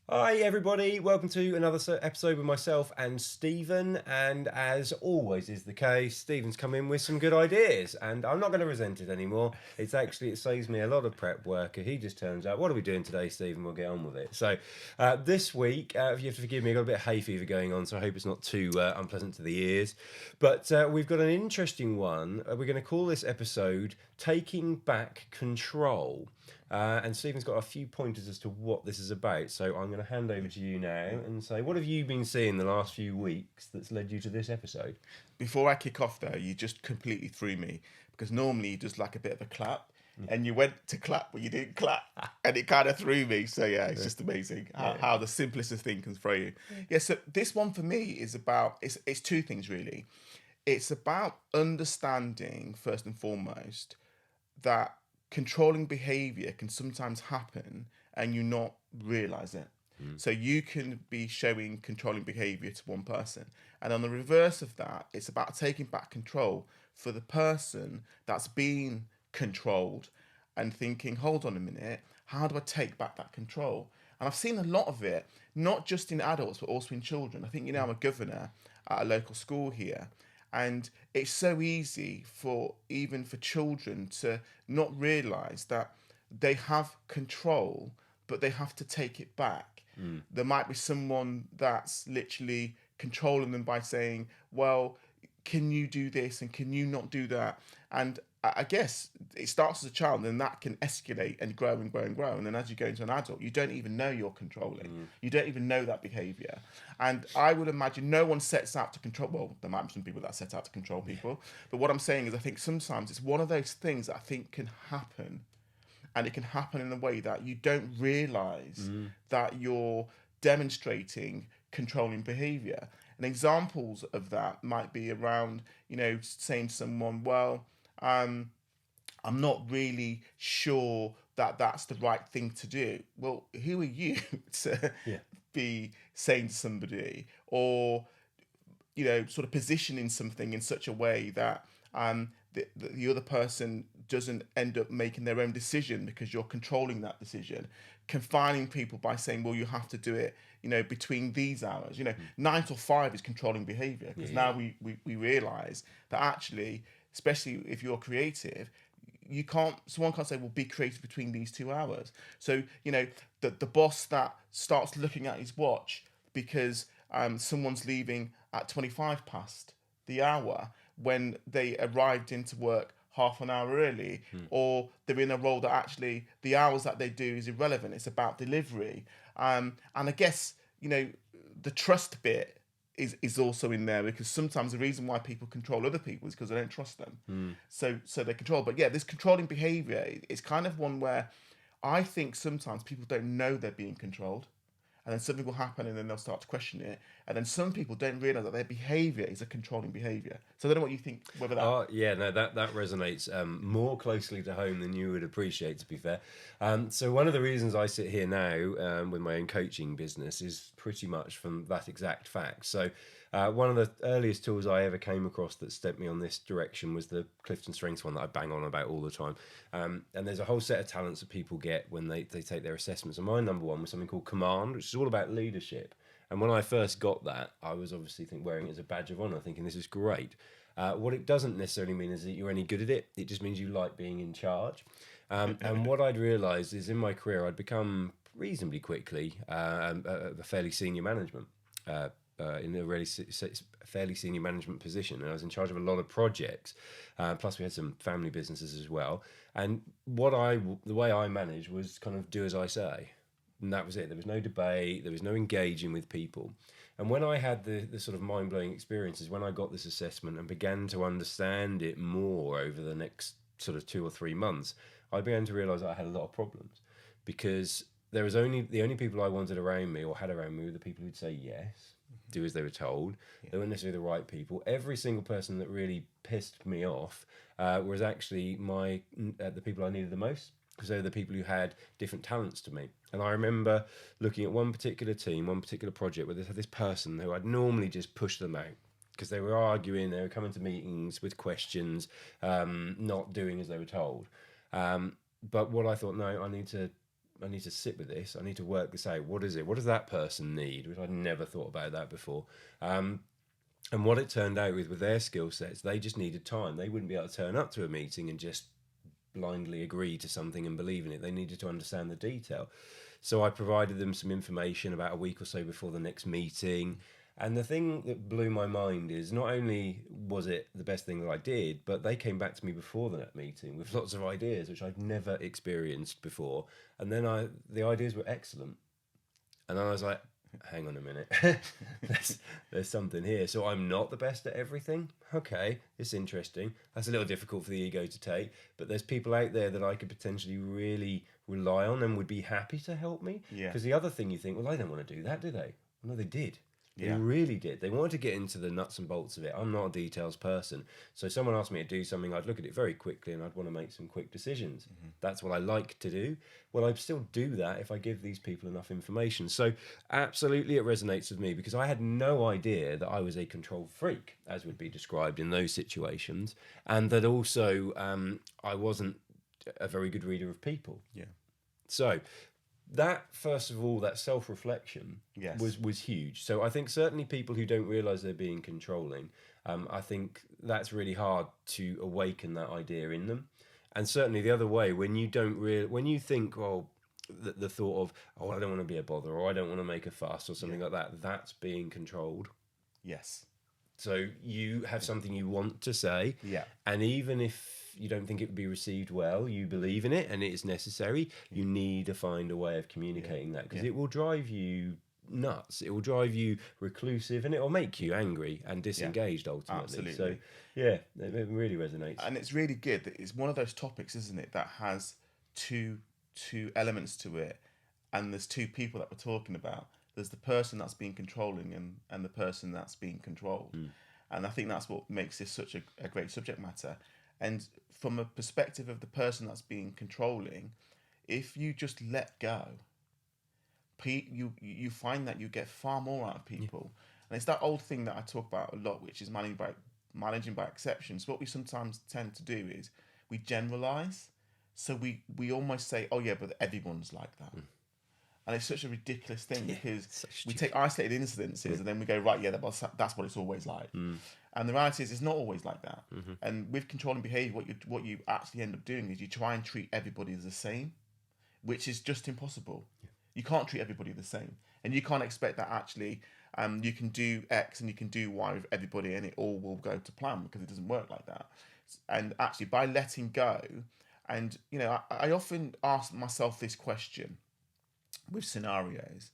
Hi everybody, welcome to another episode with myself and Stephen. And as always is the case, Stephen's come in with some good ideas, and I'm not going to resent it anymore. It saves me a lot of prep work. He just turns out, what are we doing today, Stephen? We'll get on with it. So this week, you have to forgive me, I've got a bit of hay fever going on, so I hope it's not too unpleasant to the ears. But we've got an interesting one. We're going to call this episode "Taking Back Control." And Stephen's got a few pointers as to what this is about. So I'm going to hand over to you now and say, what have you been seeing the last few weeks that's led you to this episode? Before I kick off, though, you just completely threw me because normally you just like a bit of a clap, and you went to clap but you didn't clap, and it kind of threw me. So yeah, it's just amazing how the simplest of thing can throw you. Yeah. So this one for me is about it's two things really. It's about understanding first and foremost that controlling behavior can sometimes happen and you not realize it. So you can be showing controlling behavior to one person. And on the reverse of that, it's about taking back control for the person that's being controlled and thinking, hold on a minute, how do I take back that control? And I've seen a lot of it, not just in adults, but also in children. I think, I'm a governor at a local school here. And it's so easy for even for children to not realize that they have control, but they have to take it back. There might be someone that's literally controlling them by saying, well, can you do this and can you not do that? And I guess it starts as a child and that can escalate and grow and grow and grow. And then as you go into an adult, you don't even know you're controlling. You don't even know that behavior. And I would imagine no one sets out to control. Well, there might be some people that set out to control people. But what I'm saying is I think sometimes it's one of those things that I think can happen, and it can happen in a way that you don't realize that you're demonstrating controlling behavior. And examples of that might be around, saying to someone, well, I'm not really sure that that's the right thing to do. Well, who are you to Yeah. be saying to somebody, or sort of positioning something in such a way that the other person doesn't end up making their own decision because you're controlling that decision, confining people by saying, well, you have to do it, between these hours. 9 till 5 is controlling behavior, because now we realize that actually, especially if you're creative, someone can't say, well, be creative between these 2 hours. So the boss that starts looking at his watch because someone's leaving at 25 past the hour when they arrived into work half an hour early, or they're in a role that actually the hours that they do is irrelevant. It's about delivery. And I guess, the trust bit is also in there, because sometimes the reason why people control other people is because they don't trust them. So they control. But yeah, this controlling behavior is kind of one where I think sometimes people don't know they're being controlled, and then something will happen and then they'll start to question it, and then some people don't realize that their behavior is a controlling behavior. So I don't know what you think, whether that. Oh yeah, no, that resonates more closely to home than you would appreciate. To be fair, so one of the reasons I sit here now with my own coaching business is pretty much from that exact fact. So one of the earliest tools I ever came across that stepped me on this direction was the Clifton Strengths one that I bang on about all the time. And there's a whole set of talents that people get when they take their assessments. And my number one was something called Command, which is all about leadership. And when I first got that, I was obviously wearing it as a badge of honor, thinking this is great. What it doesn't necessarily mean is that you're any good at it. It just means you like being in charge. And what I'd realised is in my career, I'd become reasonably quickly a fairly senior management. In a really fairly senior management position, and I was in charge of a lot of projects. Plus, we had some family businesses as well. And the way I managed was kind of do as I say, and that was it. There was no debate. There was no engaging with people. And when I had the sort of mind blowing experiences, when I got this assessment and began to understand it more over the next sort of 2 or 3 months, I began to realise I had a lot of problems, because there was only the only people I wanted around me or had around me were the people who'd say yes, do as they were told. They weren't necessarily the right people. Every single person that really pissed me off was actually the people I needed the most, because they were the people who had different talents to me. And I remember looking at one particular team, one particular project, where they had this person who I'd normally just push them out because they were arguing, they were coming to meetings with questions, not doing as they were told. But what I thought, no, I need to I need to sit with this. I need to work this out. What is it? What does that person need? Which I'd never thought about that before. And what it turned out with their skill sets, they just needed time. They wouldn't be able to turn up to a meeting and just blindly agree to something and believe in it. They needed to understand the detail. So I provided them some information about a week or so before the next meeting. And the thing that blew my mind is not only was it the best thing that I did, but they came back to me before that meeting with lots of ideas, which I'd never experienced before. And then the ideas were excellent. And then I was like, hang on a minute, there's something here. So I'm not the best at everything. Okay, it's interesting. That's a little difficult for the ego to take, but there's people out there that I could potentially really rely on and would be happy to help me. Yeah. Because the other thing you think, well, I don't want to do that, do they? Well, no, they did. They Yeah. really did. They wanted to get into the nuts and bolts of it. I'm not a details person. So someone asked me to do something, I'd look at it very quickly and I'd want to make some quick decisions. That's what I like to do. Well, I'd still do that if I give these people enough information. So absolutely it resonates with me because I had no idea that I was a control freak, as would be described in those situations. And that also I wasn't a very good reader of people. Yeah. So that, first of all, that self-reflection Yes. was huge. So I think certainly people who don't realise they're being controlling, I think that's really hard to awaken that idea in them. And certainly the other way, when you don't when you think, well, the thought of, oh, I don't want to be a bother, or I don't want to make a fuss, or something like that, that's being controlled. Yes. So you have something you want to say, Yeah. and even if you don't think it would be received well, you believe in it and it is necessary, you need to find a way of communicating that, because it will drive you nuts. It will drive you reclusive and it will make you angry and disengaged ultimately. Absolutely. So yeah, it really resonates. And it's really good that it's one of those topics, isn't it, that has two elements to it, and there's two people that we're talking about. There's the person that's being controlling and the person that's being controlled. And I think that's what makes this such a great subject matter. And from a perspective of the person that's being controlling, if you just let go, you find that you get far more out of people. And it's that old thing that I talk about a lot, which is managing by exceptions. What we sometimes tend to do is we generalize. So we almost say, oh yeah, but everyone's like that. And it's such a ridiculous thing because we take isolated incidences and then we go, right, yeah, that's what it's always like. And the reality is, it's not always like that. And with controlling behaviour, what you actually end up doing is you try and treat everybody as the same, which is just impossible. You can't treat everybody the same. And you can't expect that actually you can do X and you can do Y with everybody and it all will go to plan, because it doesn't work like that. And actually, by letting go, and, you know, I often ask myself this question with scenarios,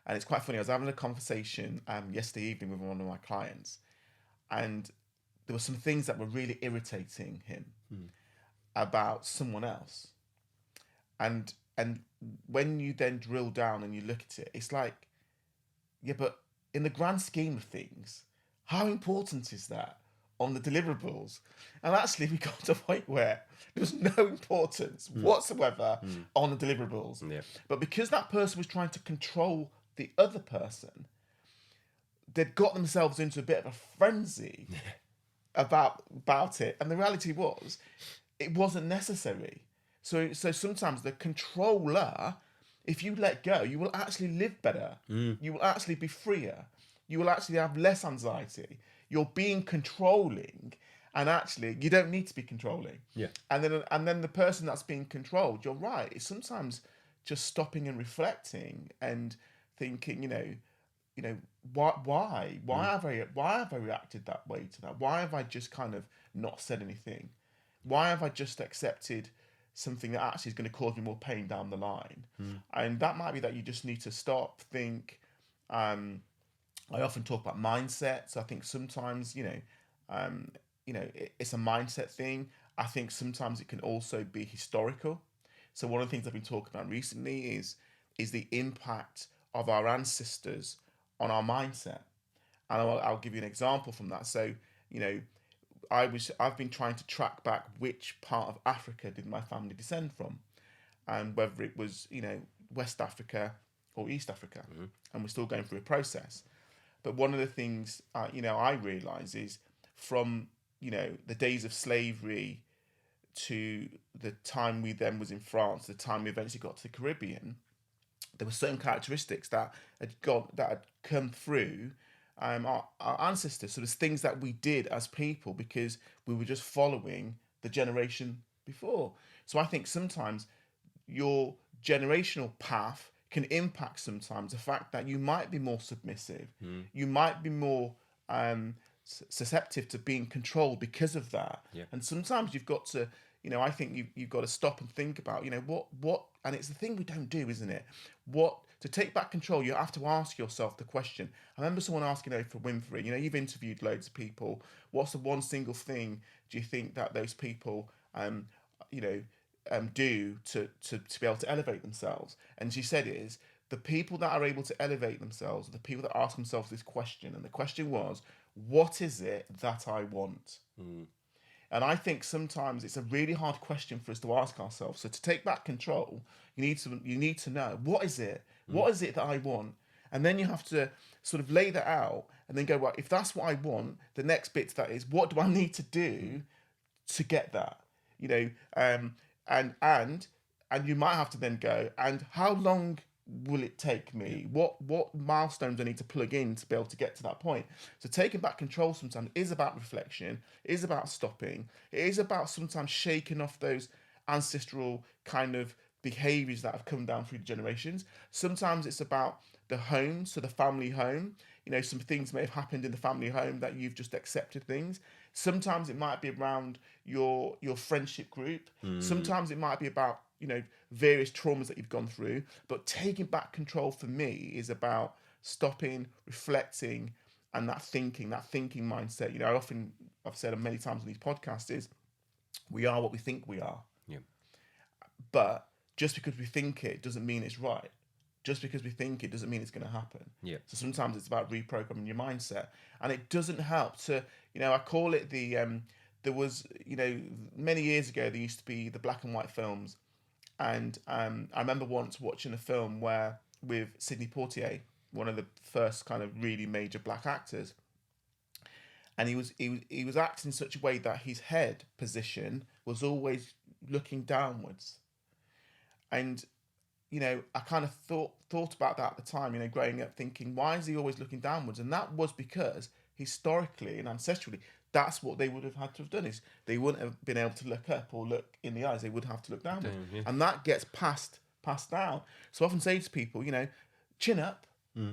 and it's quite funny. I was having a conversation yesterday evening with one of my clients, and there were some things that were really irritating him about someone else, and when you then drill down and you look at it, it's like, yeah, but in the grand scheme of things, how important is that on the deliverables? And actually, we got to a point where there was no importance whatsoever on the deliverables. Yeah. But because that person was trying to control the other person, they'd got themselves into a bit of a frenzy about it. And the reality was, it wasn't necessary. So sometimes the controller, if you let go, you will actually live better. You will actually be freer. You will actually have less anxiety. You're being controlling, and actually you don't need to be controlling. Yeah. And then the person that's being controlled, you're right, it's sometimes just stopping and reflecting and thinking, you know, why have I reacted that way to that? Why have I just kind of not said anything? Why have I just accepted something that actually is going to cause me more pain down the line? And that might be that you just need to stop, think. I often talk about mindset. So I think sometimes, it's a mindset thing. I think sometimes it can also be historical. So one of the things I've been talking about recently is the impact of our ancestors on our mindset. And I'll give you an example from that. So, I've been trying to track back which part of Africa did my family descend from, and whether it was, West Africa or East Africa. And we're still going through a process. But one of the things, I realise is from, the days of slavery to the time we then was in France, the time we eventually got to the Caribbean, there were certain characteristics that had come through our ancestors. So there's things that we did as people because we were just following the generation before. So I think sometimes your generational path can impact sometimes the fact that you might be more submissive, you might be more susceptible to being controlled because of that. Yeah. And sometimes you've got to, I think you've got to stop and think about, what, and it's the thing we don't do, isn't it? To take back control, you have to ask yourself the question. I remember someone asking Oprah Winfrey, you've interviewed loads of people. What's the one single thing do you think that those people, do to be able to elevate themselves? And she said is the people that are able to elevate themselves are the people that ask themselves this question. And the question was, what is it that I want? And I think sometimes it's a really hard question for us to ask ourselves. So to take back control, you need to know, what is it? What is it that I want? And then you have to sort of lay that out and then go, well, if that's what I want, the next bit to that is, what do I need to do to get that? And you might have to then go, and how long will it take me? What milestones do I need to plug in to be able to get to that point? So taking back control sometimes is about reflection, is about stopping, it is about sometimes shaking off those ancestral kind of behaviors that have come down through the generations. Sometimes it's about the home, so the family home. Some things may have happened in the family home that you've just accepted things. Sometimes it might be around your friendship group. Sometimes it might be about various traumas that you've gone through. But taking back control for me is about stopping, reflecting, and that thinking mindset. I've said many times on these podcasts is we are what we think we are. Yeah. But just because we think it doesn't mean it's right. Just because we think it doesn't mean it's going to happen. Yeah. So sometimes it's about reprogramming your mindset, and it doesn't help to, I call it the, there was, many years ago, there used to be the black and white films. And I remember once watching a film with Sidney Poitier, one of the first kind of really major black actors. And he was acting in such a way that his head position was always looking downwards. And I kind of thought about that at the time, growing up, thinking, why is he always looking downwards? And that was because historically and ancestrally, that's what they would have had to have done, is they wouldn't have been able to look up or look in the eyes. They would have to look downwards. Yeah. And that gets passed down. So I often say to people, chin up,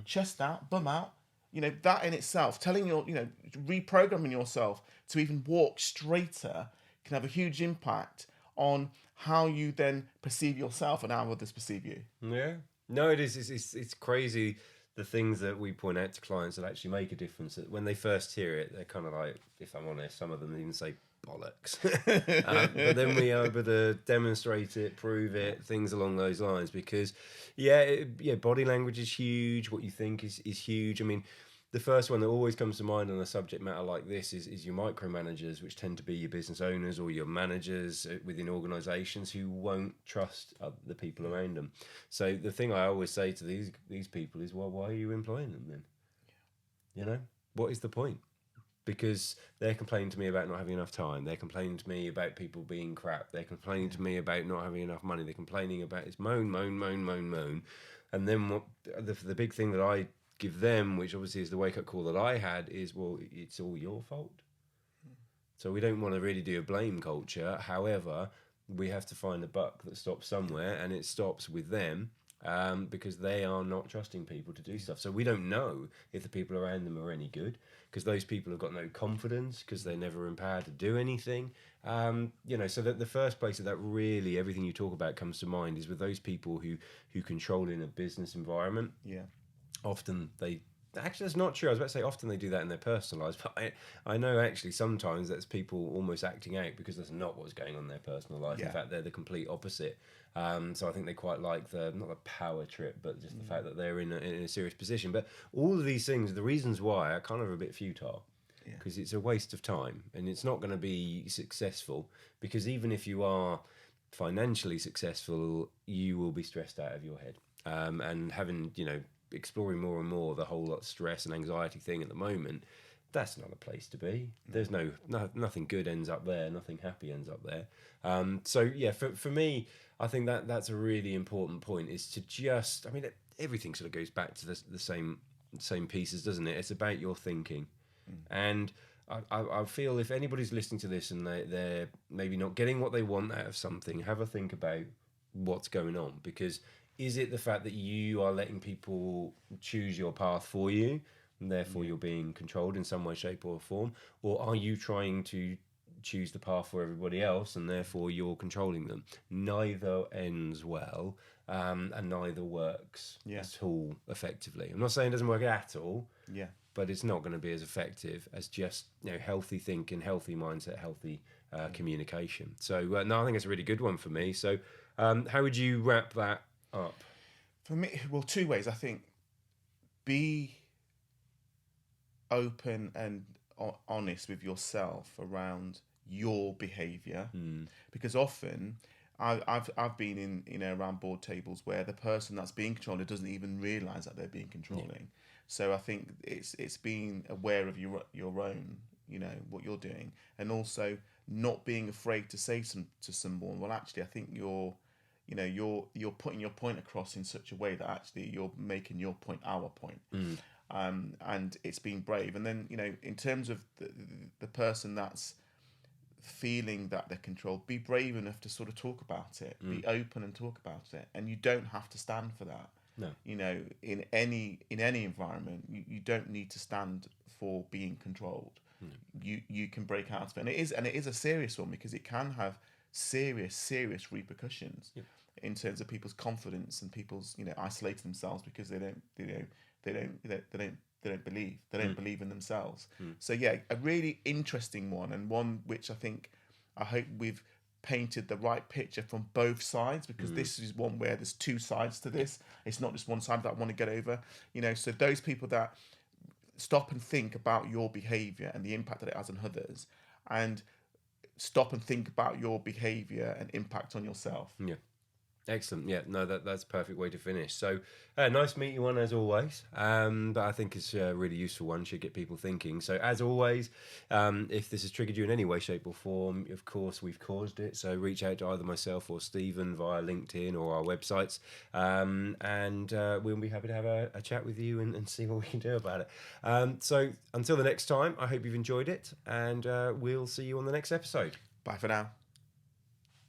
chest out, bum out, that in itself, telling reprogramming yourself to even walk straighter can have a huge impact on how you then perceive yourself and how others perceive you. Yeah. No, it is. It's crazy, the things that we point out to clients that actually make a difference. When they first hear it, they're kind of like, if I'm honest, some of them even say bollocks. But then we are able to demonstrate it, prove it, things along those lines. Because, body language is huge. What you think is huge. I mean, the first one that always comes to mind on a subject matter like this is your micromanagers, which tend to be your business owners or your managers within organisations who won't trust the people around them. So the thing I always say to these people is, well, why are you employing them then? What is the point? Because they're complaining to me about not having enough time. They're complaining to me about people being crap. They're complaining to me about not having enough money. They're complaining about it's moan. And then the big thing that I give them, which obviously is the wake-up call that I had, is, well, it's all your fault. So we don't want to really do a blame culture. However, we have to find a buck that stops somewhere, and it stops with them because they are not trusting people to do stuff. So we don't know if the people around them are any good, because those people have got no confidence, because they're never empowered to do anything. So that the first place that really everything you talk about comes to mind is with those people who control in a business environment. Yeah. Often actually, that's not true. I was about to say often they do that in their personal lives, but I know actually sometimes that's people almost acting out because that's not what's going on in their personal life. Yeah. In fact, they're the complete opposite. So I think they quite like not the power trip, but just the fact that they're in a serious position. But all of these things, the reasons why are kind of a bit futile, because it's a waste of time and it's not going to be successful, because even if you are financially successful, you will be stressed out of your head. And having, exploring more and more the whole lot of stress and anxiety thing at the moment, that's not a place to be. There's nothing good ends up there. Nothing happy ends up there. So yeah, for me, I think that's a really important point. Is to just, I mean, everything sort of goes back to the same pieces, doesn't it? It's about your thinking, and I feel if anybody's listening to this and they're maybe not getting what they want out of something, have a think about what's going on. Because is it the fact that you are letting people choose your path for you, and therefore you're being controlled in some way, shape, or form, or are you trying to choose the path for everybody else, and therefore you're controlling them? Neither ends well, and neither works at all effectively. I'm not saying it doesn't work at all, but it's not going to be as effective as just healthy thinking, healthy mindset, healthy communication. So no, I think it's a really good one for me. So how would you wrap that up? For me, well, two ways. I think be open and honest with yourself around your behavior, because often I've been in around board tables where the person that's being controlled doesn't even realize that they're being controlling. So I think it's being aware of your own, what you're doing, and also not being afraid to say to someone, well, actually, I think you're putting your point across in such a way that actually you're making your point our point. And it's being brave. And then, in terms of the person that's feeling that they're controlled, be brave enough to sort of talk about it, be open and talk about it. And you don't have to stand for that. No. In any environment, you don't need to stand for being controlled. You can break out of it. And it is a serious one, because it can have serious repercussions in terms of people's confidence and people's isolating themselves because they don't believe in themselves. So yeah, a really interesting one, and one which I hope we've painted the right picture from both sides, because this is one where there's two sides to this. It's not just one side that I want to get over. So those people that stop and think about your behavior and the impact that it has on others, and stop and think about your behavior and impact on yourself. Yeah. Excellent. Yeah, no, that's a perfect way to finish. So, nice meeting you one as always. But I think it's a really useful one. Should get people thinking. So, as always, if this has triggered you in any way, shape, or form, of course, we've caused it. So, reach out to either myself or Stephen via LinkedIn or our websites, and we'll be happy to have a chat with you and see what we can do about it. So, until the next time, I hope you've enjoyed it, and we'll see you on the next episode. Bye for now.